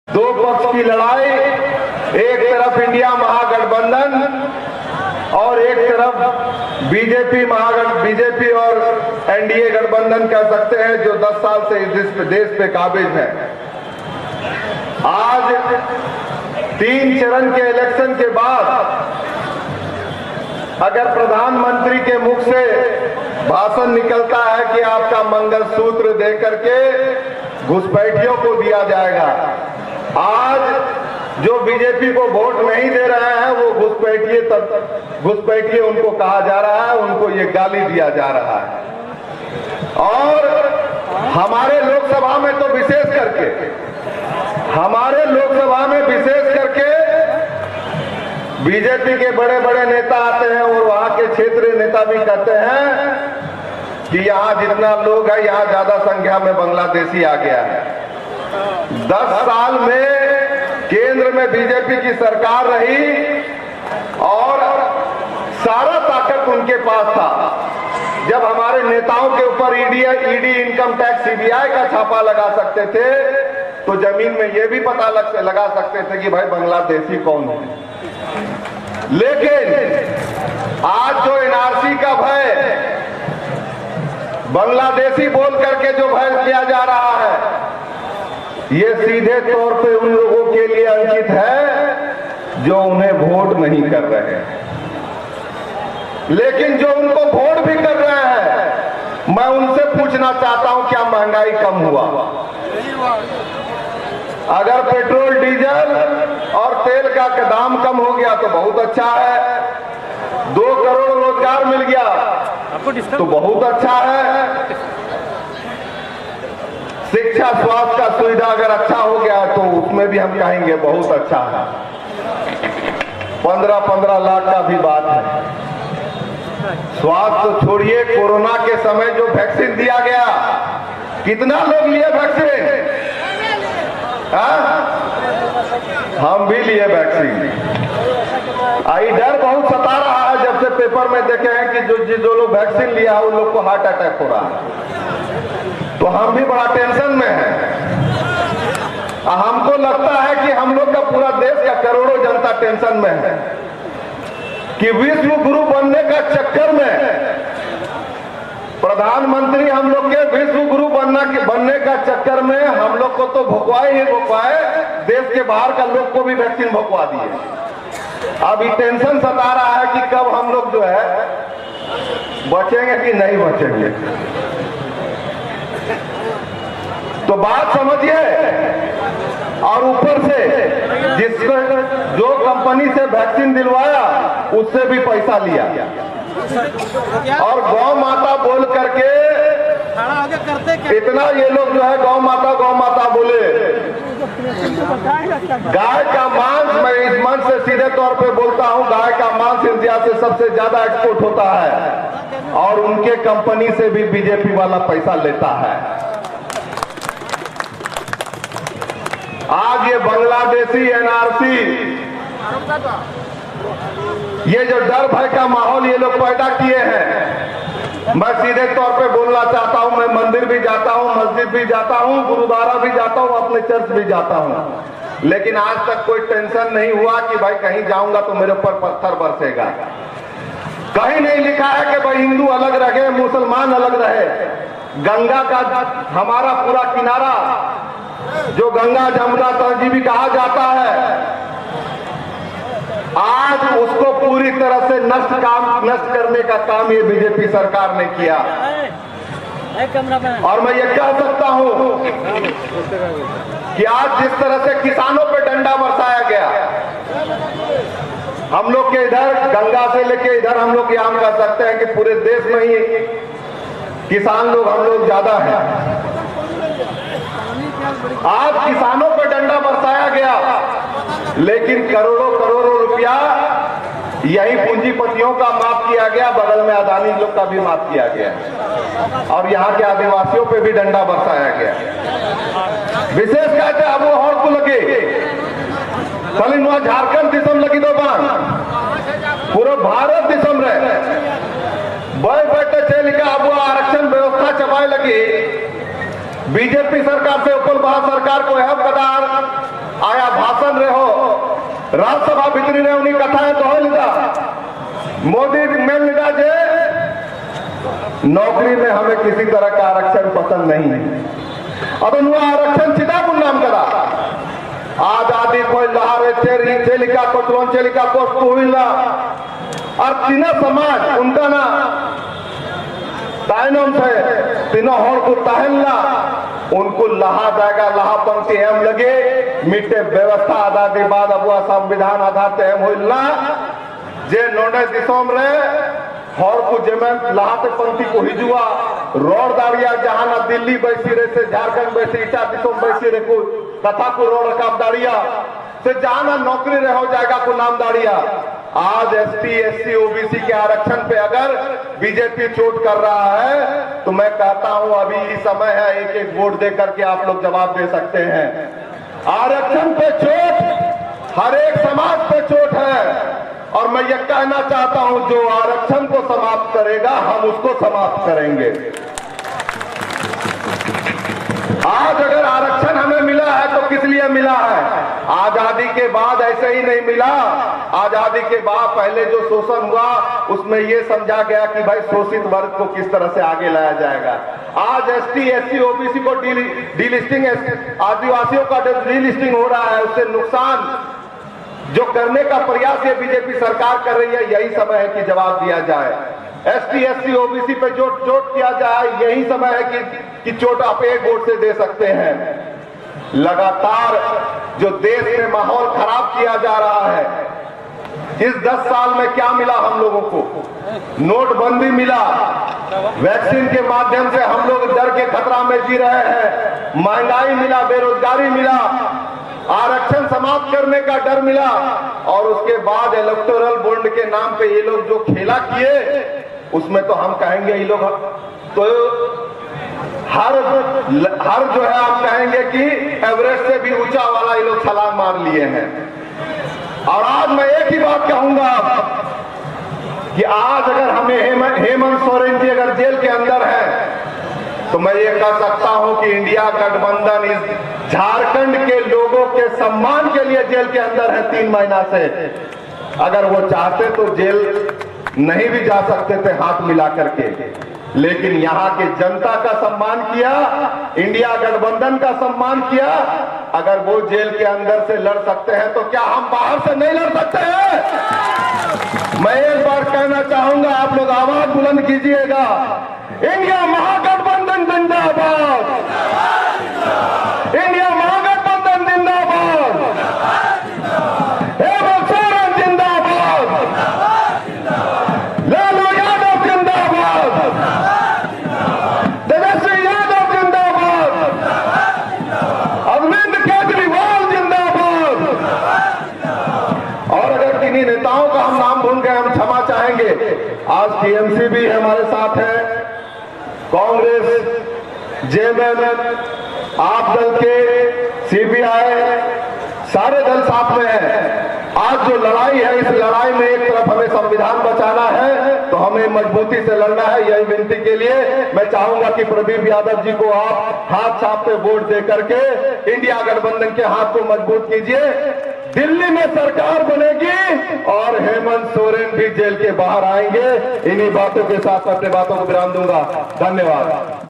दो पक्ष की लड़ाई, एक तरफ इंडिया महागठबंधन और एक तरफ बीजेपी और एनडीए गठबंधन कह सकते हैं, जो 10 साल से इस देश पे काबिज है। आज 3 चरण के इलेक्शन के बाद अगर प्रधानमंत्री के मुख से भाषण निकलता है कि आपका मंगलसूत्र देकर के घुसपैठियों को दिया जाएगा, आज जो बीजेपी को वोट नहीं दे रहे हैं वो घुसपैठिए उनको कहा जा रहा है, उनको ये गाली दिया जा रहा है। और हमारे लोकसभा में तो विशेष करके बीजेपी के बड़े बड़े नेता आते हैं और वहां के क्षेत्रीय नेता भी कहते हैं कि यहां जितना लोग है यहां ज्यादा संख्या में बांग्लादेशी आ गया है। 10 साल में केंद्र में बीजेपी की सरकार रही और सारा ताकत उनके पास था। जब हमारे नेताओं के ऊपर ईडी, इनकम टैक्स, सीबीआई का छापा लगा सकते थे तो जमीन में यह भी पता लगा सकते थे कि भाई बांग्लादेशी कौन है। लेकिन आज जो एनआरसी का भय, बांग्लादेशी बोल करके जो भय किया जा रहा है, ये सीधे तौर पे उन लोगों के लिए अंकित है जो उन्हें वोट नहीं कर रहे हैं। लेकिन जो उनको वोट भी कर रहे हैं, मैं उनसे पूछना चाहता हूं क्या महंगाई कम हुआ? अगर पेट्रोल, डीजल और तेल का दाम कम हो गया तो बहुत अच्छा है। 2 करोड़ रोजगार मिल गया तो बहुत अच्छा है। शिक्षा, स्वास्थ्य का सुविधा अगर अच्छा हो गया तो उसमें भी हम कहेंगे बहुत अच्छा है। 15-15 लाख का भी बात है। स्वास्थ्य तो छोड़िए, कोरोना के समय जो वैक्सीन दिया गया, कितना लोग लिए वैक्सीन? हम भी लिए वैक्सीन। डर बहुत सता रहा है जब से पेपर में देखे हैं कि जो लोग वैक्सीन लिया उन लोग को हार्ट अटैक हो रहा है, तो हम भी बड़ा टेंशन में हैं। हमको लगता है कि हम लोग का पूरा देश का करोड़ों जनता टेंशन में है कि विश्व गुरु बनने का चक्कर में प्रधानमंत्री हम लोग के विश्व गुरु बनने का चक्कर में हम लोग को तो भुकवाए, देश के बाहर का लोग को भी वैक्सीन भुकवा दिए। अब ये टेंशन सता रहा है कि कब हम लोग जो है बचेंगे कि नहीं बचेंगे। तो बात समझिए। और ऊपर से जिसको जो कंपनी से वैक्सीन दिलवाया उससे भी पैसा लिया और गौ माता बोल करके इतना ये लोग जो है गौ माता बोले। गाय का मांस, मैं इस मंच से सीधे तौर पे बोलता हूं, गाय का मांस इंडिया से सबसे ज्यादा एक्सपोर्ट होता है और उनके कंपनी से भी बीजेपी वाला पैसा लेता है। आज ये बांग्लादेशी, एनआरसी, ये जो डर भय का माहौल ये लोग पैदा किए हैं, मैं सीधे तौर पे बोलना चाहता हूं। मैं मंदिर भी जाता हूं, मस्जिद भी जाता हूं, गुरुद्वारा भी जाता हूं, अपने चर्च भी जाता हूं, लेकिन आज तक कोई टेंशन नहीं हुआ कि भाई कहीं जाऊंगा तो मेरे ऊपर पत्थर बरसेगा। कहीं नहीं लिखा है कि भाई हिंदू अलग रहे, मुसलमान अलग रहे। गंगा का हमारा पूरा किनारा जो गंगा जमुना तहजीबी कहा जाता है, आज उसको पूरी तरह से नष्ट करने का काम ये बीजेपी सरकार ने किया। और मैं ये कह सकता हूं कि आज जिस तरह से किसानों पे डंडा बरसाया गया, हम लोग के इधर गंगा से लेके इधर हम लोग यहाँ कह सकते हैं कि पूरे देश में ही किसान लोग हम लोग ज्यादा हैं। आज किसानों पर डंडा बरसाया गया, लेकिन करोड़ों रुपया यही पूंजीपतियों का माफ किया गया, बगल में अदानी लोग का भी माफ किया गया और यहाँ के आदिवासियों पे भी डंडा बरसाया गया। विशेष कहते अब वो और को लगे खाली नुआ झारखंड दिसम लगी दो बान पूरा भारत दिसम रहे बैठे चलिका अब आरक्षण व्यवस्था चबाए लगी। बीजेपी सरकार से ऊपर भारत सरकार को है कदार राज्यसभा भितरी ने उन्हीं कथाएं कह मोदी मेलने जे नौकरी में हमें किसी तरह का आरक्षण पसंद नहीं है। अब आरक्षण सीधा नाम करा आजादी कोई लहारे चेलिका कोचवन चेलिका कोष्ट हुईला और तीनों समाज उनका ना ताइनम से तीनों हर को तहनला उनको लहा जाएगा लहापंथी एम लगे मिट्टे व्यवस्था आजादी बाद अब संविधान आधार एम होइला जे नोने दिसोम रे हर को जेमें लहाते पंथी को हिजुआ रोड दाड़िया जहां ना दिल्ली बैसी रे से झारखंड बैसी इटा दिसोम बैसी रे को कथा को रोड रकाब दाड़िया से जहां ना नौकरी रे हो जाएगा को नाम दाड़िया। आज एसटी एससी ओबीसी के आरक्षण पे अगर बीजेपी चोट कर रहा है तो मैं कहता हूं अभी ही समय है एक एक वोट दे करके आप लोग जवाब दे सकते हैं। आरक्षण पे चोट हर एक समाज पे चोट है और मैं ये कहना चाहता हूं जो आरक्षण को समाप्त करेगा हम उसको समाप्त करेंगे। आज अगर आरक्षण हमें मिला है तो किस लिए मिला है? आजादी के बाद ऐसे ही नहीं मिला। आजादी के बाद पहले जो शोषण हुआ उसमें यह समझा गया कि भाई शोषित वर्ग को किस तरह से आगे लाया जाएगा। आज एसटी एससी ओबीसी को डीलिस्टिंग आदिवासियों का डीलिस्टिंग हो रहा है उससे नुकसान जो करने का प्रयास ये बीजेपी सरकार कर रही है यही समय है कि जवाब दिया जाए। एसटी एससी ओबीसी पे जो चोट किया जाए यही समय है कि चोट आप एक वोट से दे सकते हैं। लगातार जो देश में माहौल खराब किया जा रहा है इस 10 साल में क्या मिला हम लोगों को? नोटबंदी मिला, वैक्सीन के माध्यम से हम लोग डर के खतरा में जी रहे हैं, महंगाई मिला, बेरोजगारी मिला, आरक्षण समाप्त करने का डर मिला और उसके बाद इलेक्टोरल बॉन्ड के नाम पे ये लोग जो खेला किए उसमें तो हम कहेंगे ये लोग तो हर जो है आप कहेंगे कि एवरेस्ट से भी ऊंचा वाला ये लोग छलांग मार लिए हैं। और आज मैं एक ही बात कहूंगा कि आज अगर हमें हेमंत सोरेन जी अगर जेल के अंदर है तो मैं ये कह सकता हूं कि इंडिया गठबंधन इस झारखंड के लोगों के सम्मान के लिए जेल के अंदर है 3 महीना से। अगर वो चाहते तो जेल नहीं भी जा सकते थे हाथ मिला करके, लेकिन यहाँ के जनता का सम्मान किया, इंडिया गठबंधन का सम्मान किया। अगर वो जेल के अंदर से लड़ सकते हैं तो क्या हम बाहर से नहीं लड़ सकते हैं? मैं एक बार कहना चाहूंगा, आप लोग आवाज बुलंद कीजिएगा, इंडिया महागठबंधन जिंदाबाद, इंडिया महागठबंधन जिंदाबाद, हेमंत सोरेन जिंदाबाद, लालू यादव जिंदाबाद, तेजस्वी यादव जिंदाबाद, अरविंद केजरीवाल जिंदाबाद। और अगर किन्हीं नेताओं का हम नाम भूल गए हम क्षमा चाहेंगे। आज टीएमसी भी हमारे साथ है, कांग्रेस, जेएमएम, आप दल के, सीपीआई, सारे दल साथ में हैं। आज जो लड़ाई है इस लड़ाई में एक तरफ हमें संविधान बचाना है तो हमें मजबूती से लड़ना है। यही विनती के लिए मैं चाहूंगा कि प्रदीप यादव जी को आप हाथ छाप पे वोट दे करके इंडिया गठबंधन के हाथ को मजबूत कीजिए। दिल्ली में सरकार बनेगी और हेमंत सोरेन भी जेल के बाहर आएंगे। इन्हीं बातों के साथ अपने बातों को विराम दूंगा। धन्यवाद।